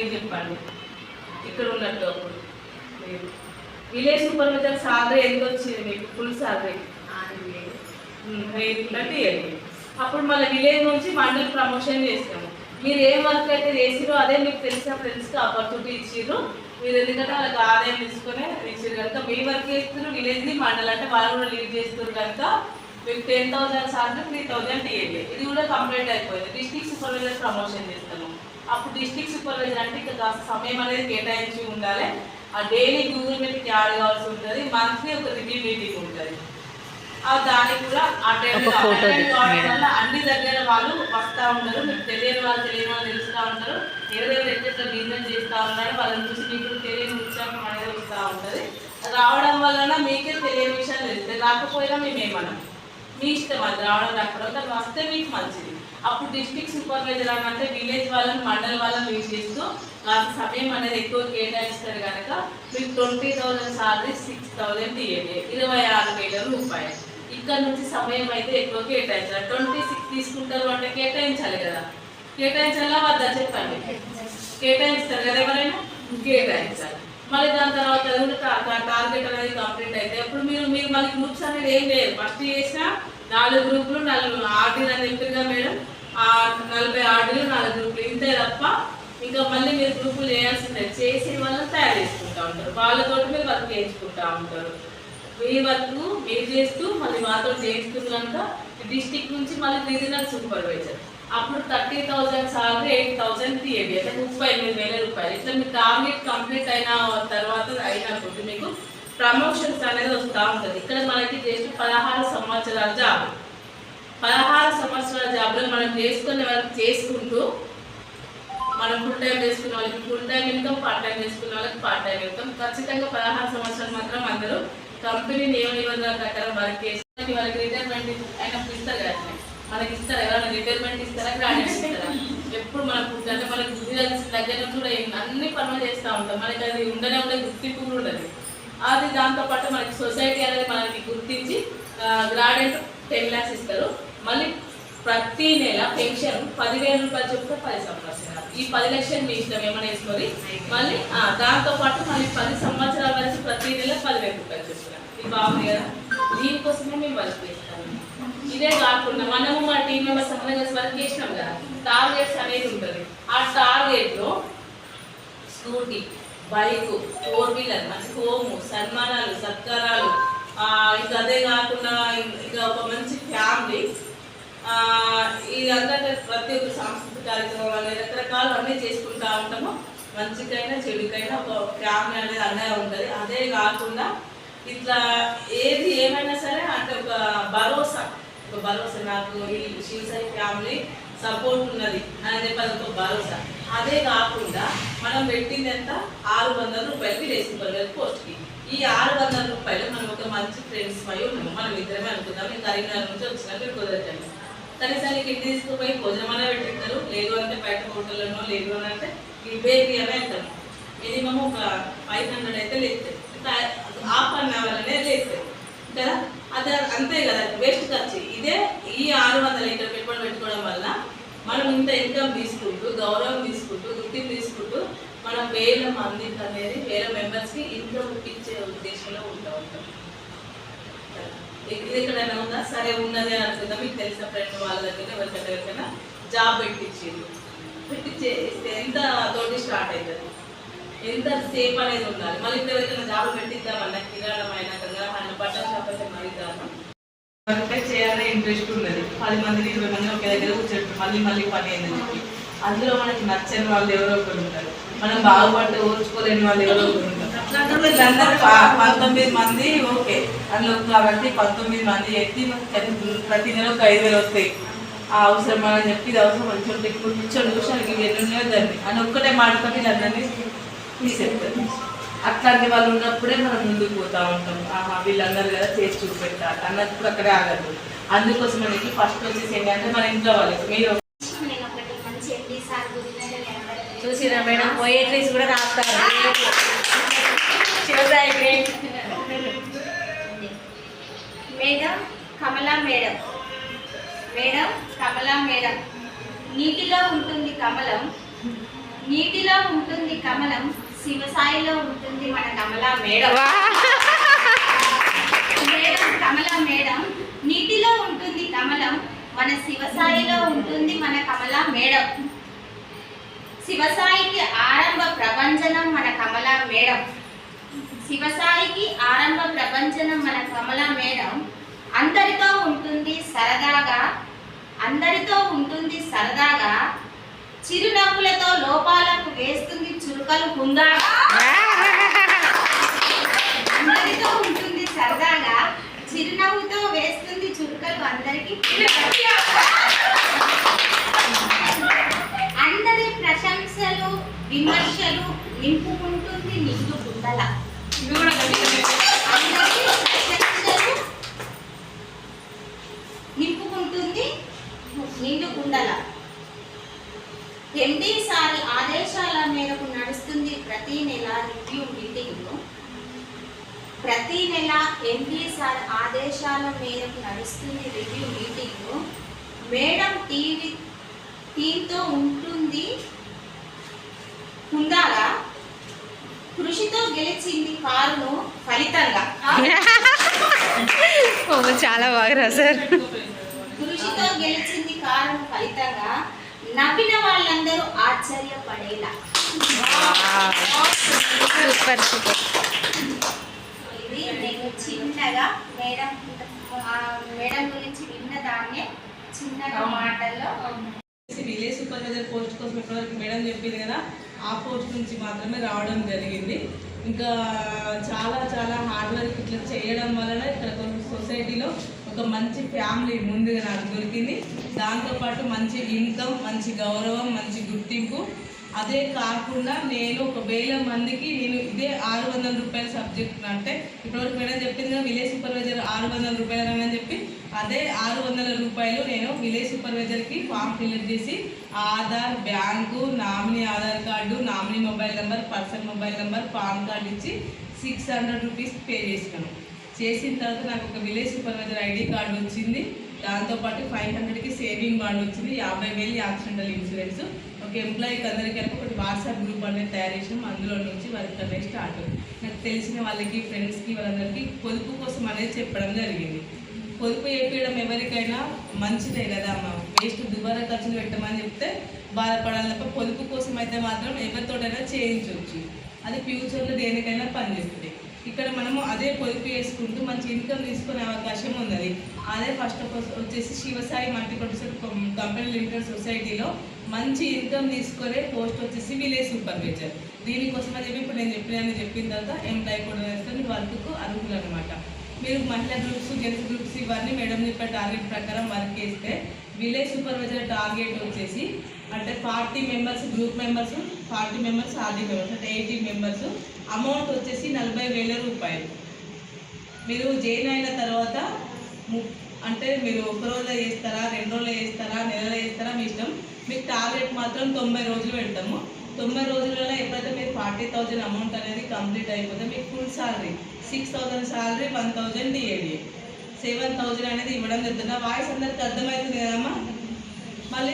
మీరు చెప్పండి ఇక్కడ ఉన్నట్టు అప్పుడు విలేజ్ సూపర్వైజర్ సాలరీ ఎంత వచ్చింది మీకు? ఫుల్ సాలరీ అప్పుడు మళ్ళీ విలేజ్ నుంచి మండలి ప్రమోషన్ చేస్తాము. మీరు ఏ వర్క్ అయితే చేసిరో అదే మీకు తెలిసిన ఫ్రెండ్స్కి ఆపర్చునిటీ ఇచ్చిర్రు. మీరు ఎందుకంటే వాళ్ళకి ఆదాయం తీసుకొని ఇచ్చారు కనుక మీ వర్క్ చేస్తున్నారు విలేజ్ని మండలి అంటే వాళ్ళు కూడా లీడ్ చేస్తున్నారు కనుక మీకు 10,000 సార్లు 3,000 టీఏ. ఇది కూడా కంప్లీట్ అయిపోయింది. డిస్ట్రిక్ట్ సూపర్వైజర్ ప్రమోషన్ చేస్తాము. అప్పుడు డిస్ట్రిక్ట్ సూపర్వైజర్ అంటే ఇంకా కాస్త సమయం అనేది కేటాయించి ఉండాలి. ఆ డైలీ గూగుల్ మీట్కి యాడ్ కావాల్సి ఉంటుంది. మంత్లీ ఒక రివ్యూ మీటింగ్ ఉంటుంది. దానికి కూడా అటెండ్ కావడం వల్ల అన్ని దగ్గర వాళ్ళు వస్తూ ఉంటారు. మీకు తెలియని వాళ్ళు తెలుస్తూ ఉంటారు. ఎవరెవరు ఎట్లా బిజినెస్ చేస్తూ ఉన్నారో వాళ్ళని చూసి మీకు తెలియని ఉత్సాహం అనేది వస్తూ ఉంటుంది. రావడం వలన మీకే తెలియని విషయాలు తెలుస్తాయి. రాకపోయినా మేమేమన్నా మీ ఇష్టం, అది రావడం రాకపోవడం, కానీ వస్తే మీకు మంచిది. అప్పుడు డిస్ట్రిక్ట్ సూపర్వైజర్ అని అంటే విలేజ్ వాళ్ళని మండలి వాళ్ళని యూజ్ చేస్తూ కాస్త సమయం అనేది ఎక్కువ కేటాయిస్తారు కనుక మీకు 20,000 సాలరీ 6,000 టీఏ 26,000 రూపాయలు. ఇక్కడ నుంచి సమయం అయితే ఎక్కువ కేటాయించాలి. 26 తీసుకుంటారు అంటే కేటాయించాలి కదా, కేటాయించాలా వద్దా చెప్పండి? కేటాయిస్తారు కదా, ఎవరైనా కేటాయించాలి. మళ్ళీ దాని తర్వాత టార్గెట్ అనేది కంప్లీట్ అయితే అప్పుడు మీరు మళ్ళీ గ్రూప్స్ అనేది ఏం లేదు. ఫస్ట్ చేసిన 4 గ్రూపులు 4 ఆర్డీలు అని చెప్పారుగా మేడం, 40 ఆర్డీలు 4 గ్రూపులు ఇంతే తప్ప ఇంకా మళ్ళీ మీరు గ్రూపులు చేయాల్సిందే. చేసిన వాళ్ళని తయారు చేసుకుంటూ ఉంటారు. వాళ్ళతో మీరు వర్క్ చేయించుకుంటూ ఉంటారు. మీ వర్క్ మీరు చేస్తూ మళ్ళీ మాతో చేయిస్తుంది కనుక డిస్టిక్ నుంచి మళ్ళీ రీజనల్ సూపర్వైజర్ అప్పుడు 30,000 సాలరీ 8,000 టీఏబీ అంటే 38,000 రూపాయలు. ఇట్లా మీ టార్గెట్ కంప్లీట్ అయిన తర్వాత అయినప్పుడు మీకు ప్రమోషన్స్ అనేది వస్తూ ఉంటుంది. ఇక్కడ మనకి జస్ట్ 16 సంవత్సరాల జాబ్. 16 సంవత్సరాల జాబ్లో మనం చేసుకునే వరకు చేసుకుంటూ మనం ఫుల్ టైం చేసుకున్న వాళ్ళకి full time income, part time చేసుకున్న వాళ్ళకి పార్ట్ టైం ఇన్కమ్. ఖచ్చితంగా 16 సంవత్సరాలు మాత్రం అందరూ కంపెనీ నియమ నిబంధనల ప్రకారం వర్క్ చేసి వాళ్ళకి రిటైర్మెంట్ అయినప్పుడు ఇస్తారు కదా, మనకి ఇస్తారు. ఎవరైనా రిటైర్మెంట్ ఇస్తారా, గ్రాడ్యుయేట్ ఇస్తారా? ఎప్పుడు మనకు అంటే మనకు బుద్ధి కలిసిన దగ్గర నుంచి కూడా అన్ని పనులు చేస్తూ ఉంటాం. మనకి అది ఉండనే ఉండే గుర్తింపు కూడా ఉండదు. అది దాంతోపాటు మనకి సొసైటీ అనేది మనకి గుర్తించి గ్రాడ్యుయేట్ 10 lakhs ఇస్తారు. మళ్ళీ ప్రతి నెల పెన్షన్ 10,000 రూపాయలు చొప్పున 10 సంవత్సరాలు. ఈ 10 లక్షలు మీ ఇష్టం ఏమైనా వేసుకొని మళ్ళీ దాంతోపాటు మళ్ళీ 10 సంవత్సరాల వరకు ప్రతి నెల 10,000 రూపాయలు చొప్పున. ఇది బాగుంది కదా, దీనికోసమే మేము వర్క్ చేస్తాము. ఇదే కాకుండా మనము మా టీం మెంబర్స్ అందరం కలిసి వర్క్ చేసినాం కదా, టార్గెట్స్ అనేది ఉంటుంది. ఆ టార్గెట్లో స్కూటీ, బైక్, 4 వీలర్, మంచి హోము, సన్మానాలు, సత్కారాలు, ఇంకా అదే కాకుండా ఇంకా ఒక మంచి ఫ్యామిలీ, ఇదంతా ప్రతి ఒక్క సాంస్కృతిక కార్యక్రమాలు రకరకాలు అన్నీ చేసుకుంటూ ఉంటాము. మంచికైనా చెడుకైనా ఒక ఫ్యామిలీ అనేది అన్నయ్య ఉంటుంది. అదే కాకుండా ఇట్లా ఏది ఏమైనా సరే అంటే ఒక భరోసా నాకు ఈ శివసాయి ఫ్యామిలీ సపోర్ట్ ఉన్నది అనేది ఒక భరోసా. అదే కాకుండా మనం పెట్టింది ఎంత 600 రూపాయలకి వేసుకుంటారు పోస్ట్కి. ఈ 600 రూపాయలు మనం ఒక మంచి ఫ్రెండ్స్ పై ఉన్నాము. మనం ఇద్దరమే అనుకుందాం. నేను కరీంనగర్ నుంచి వచ్చినట్టు కుదరచండి. కనీసం ఇంటికి తీసుకుపోయి భోజనం అనే పెట్టిస్తారు. లేదు అంటే బయట హోటల్లోనో, లేదు అని అంటే ఈ బేకరీ అనే వెళ్తాము. మినిమం ఒక 500 అయితే లేస్తాయి. హాఫ్ అన్ అవర్ అనేది లేస్తాయి కదా, అదే అంతే కదా, వేస్ట్ ఖర్చు. ఇదే ఈ 600 ఇక్కడ పెట్టుకోవడం వల్ల మనం ఇంత ఇన్కమ్ తీసుకుంటూ, గౌరవం తీసుకుంటూ, గుర్తింపు తీసుకుంటూ మనం 1000 మందికి అనేది 1000 మెంబర్స్కి ఇన్కమ్ ఇచ్చే ఉద్దేశంలో ఉంటాం. ఇది ఎక్కడైనా ఉందా? సరే ఉన్నది అని అనుకుందా. మీకు తెలిసిన ఫ్రెండ్ వాళ్ళ దగ్గర ఎవరికైనా జాబ్ పెట్టించేస్తే ఎంత తోటి స్టార్ట్ అవుతుంది, ఎంత సేఫ్ అనేది ఉండాలి. మళ్ళీ ఎవరికైనా జాబ్ పెట్టిద్దామన్నా కిరాణం అయినా గంగారమైన బట్టల షాప్ అయితే మరీ దాన్ని చేయాలనే ఇంట్రెస్ట్ ఉన్నది. 10 మంది 20 మంది ఒక దగ్గర కూర్చోండి, మళ్ళీ పని అయిందని చెప్పి అందులో మనకి నచ్చని వాళ్ళు ఎవరో ఒకరు ఉంటారు. మనం బాగుపడితే ఓర్చుకోలేని వాళ్ళు ఎవరో ఒకరు ఉంటారు. అట్లాంటి వీళ్ళందరూ 19 మంది ఓకే అందులో కాబట్టి 19 మంది ఎత్తి ప్రతి నెల ఒక 5,000 వస్తాయి. ఆ అవసరం అని చెప్పి ఇది అవసరం కొంచెం ఇప్పుడు కూర్చొని చూసానికి ఎన్నున్నాయో దాన్ని అని ఒక్కటే మాటతో వీళ్ళందరినీ తీసేస్తారు. అట్లాంటి వాళ్ళు ఉన్నప్పుడే మనం ముందుకు పోతూ ఉంటాం. వీళ్ళందరూ కదా చేసి చూపెట్టాలి అన్నప్పుడు అక్కడే ఆగదు. అందుకోసం మనకి ఫస్ట్ వచ్చేసి ఏంటంటే మన ఇంట్లో వాళ్ళకి మీరు చూసిరా మేడం పోయేట్రీస్ కూడా రాస్తారు. మేడం కమలా మేడం, మేడం కమలా మేడం. నీటిలో ఉంటుంది కమలం, నీటిలో ఉంటుంది కమలం, శివసాయిలో ఉంటుంది మన కమలా మేడం. మేడం కమలా మేడం, నీటిలో ఉంటుంది కమలం, మన శివసాయిలో ఉంటుంది మన కమలా మేడం. శివసాయికి ఆరంభ ప్రభంజనం మన కమలా మేడం. శివసాయికి ఆరంభ ప్రభంజనం మన కమలా మేడం. అందరితో ఉంటుంది సరదాగా, అందరితో ఉంటుంది సరదాగా, చిరునవ్వులతో లోపాలకు వేస్తుంది చురుకలు హుందాగా. అందరితో ఉంటుంది సరదాగా, చిరునవ్వుతో వేస్తుంది చురుకలు అందరికీ. అందరి ప్రశంసలు విమర్శలు నింపుకుంటుంది నిండు గుండల. అందరి ప్రశంసలు నింపుకుంటుంది నిండు గుండల. ఎండి సార్ ఆదేశాల మేరకు నడుస్తుంది ప్రతి నెల రివ్యూ మీటింగ్. ప్రతి నెల ఎండి సార్ ఆదేశాల మేరకు నడుస్తుంది రివ్యూ మీటింగ్. మేడం టీంతో ఉంటుంది హుందాగా, కృషితో గెలిచింది కారును ఫలితంగా. చాలా బాగా రాశారు. కృషితో గెలిచింది కారును ఫలితంగా, నవ్విన వాళ్ళందరూ ఆశ్చర్యపడేలా. Super super. ఇది నేను చిన్నగా మేడం మేడం గురించి విన్న దాన్నే చిన్నగా మాటల్లో. విలేజ్ సూపర్వైజర్ పోస్ట్ కోసం ఇప్పటివరకు మేడం చెప్పింది కదా, ఆ పోస్ట్ నుంచి మాత్రమే రావడం జరిగింది. ఇంకా చాలా చాలా హార్డ్ వర్క్ ఇట్లా చేయడం వలన ఇక్కడ సొసైటీలో ఒక మంచి ఫ్యామిలీ ముందుగా నాకు దొరికింది. దాంతోపాటు మంచి ఇన్కమ్, మంచి గౌరవం, మంచి గుర్తింపు. అదే కాకుండా నేను 1000 మందికి నేను ఇదే 600 రూపాయల సబ్జెక్ట్ అంటే ఇప్పటివరకు మేడం చెప్పింది కదా విలేజ్ సూపర్వైజర్ 600 రూపాయలు అని చెప్పి, అదే 600 రూపాయలు నేను విలేజ్ సూపర్వైజర్కి ఫామ్ ఫిల్అప్ చేసి Aadhaar, bank, nominee Aadhaar card, nominee mobile number, person mobile number, pan card ఇచ్చి 600 రూపీస్ పే చేసినాను. చేసిన తర్వాత నాకు ఒక విలేజ్ సూపర్వైజర్ ఐడి కార్డు వచ్చింది. దాంతోపాటు 500కి సేవింగ్ బాండ్ వచ్చింది. 50,000 యాక్సిడెంటల్ ఇన్సూరెన్స్. ఒక ఎంప్లాయీకి అందరికీ ఒకటి వాట్సాప్ గ్రూప్ అనేది తయారు చేసినాం. అందులో నుంచి వర్క్ అనేది స్టార్ట్. నాకు తెలిసిన వాళ్ళకి, ఫ్రెండ్స్కి, వాళ్ళందరికీ పొదుపు కోసం అనేది చెప్పడం జరిగింది. పొదుపు చేపించడం ఎవరికైనా మంచిదే కదా అమ్మ. వేస్ట్ దుబారా ఖర్చులు పెట్టమని చెప్తే బాధపడాలి తప్ప పొదుపు కోసం అయితే మాత్రం ఎవరితోటైనా చేయించవచ్చు. అది ఫ్యూచర్లో దేనికైనా పనిచేస్తుంది. ఇక్కడ మనము అదే పొదుపు చేసుకుంటూ మంచి ఇన్కమ్ తీసుకునే అవకాశం ఉన్నది. అదే ఫస్ట్ ఆఫ్ ఆల్ వచ్చేసి Shivasai multi producer company limited సొసైటీలో మంచి ఇన్కమ్ తీసుకునే పోస్ట్ వచ్చేసి విలేజ్ సూపర్వైజర్. దీనికోసం అని చెప్పి ఇప్పుడు నేను చెప్పిన తర్వాత ఎంప్లాయీ కూడా వేస్తే వర్క్కు అర్హులు అనమాట. మీరు మహిళా గ్రూప్స్, జెంట్స్ గ్రూప్స్ ఇవన్నీ మేడం చెప్పే టార్గెట్ ప్రకారం వర్క్ చేస్తే విలేజ్ సూపర్వైజర్ టార్గెట్ వచ్చేసి అంటే 40 members group members, 40 members RD members అంటే 80 మెంబర్స్. అమౌంట్ వచ్చేసి 40,000 రూపాయలు. మీరు జాయిన్ అయిన తర్వాత అంటే మీరు 1 రోజులో చేస్తారా, 2 రోజులు చేస్తారా, నెలలో చేస్తారా మీ ఇష్టం. మీకు టార్గెట్ మాత్రం 90 రోజులు పెడతాము. 90 రోజులలో ఎప్పుడైతే మీరు 40,000 అమౌంట్ అనేది కంప్లీట్ అయిపోతే మీకు ఫుల్ సాలరీ 6,000 సాలరీ, 1,000 డిఏడి, 7,000 అనేది ఇవ్వడం జరుగుతుంది. నా వాయిస్ అందరికి అర్థమవుతుంది కదమ్మా. మళ్ళీ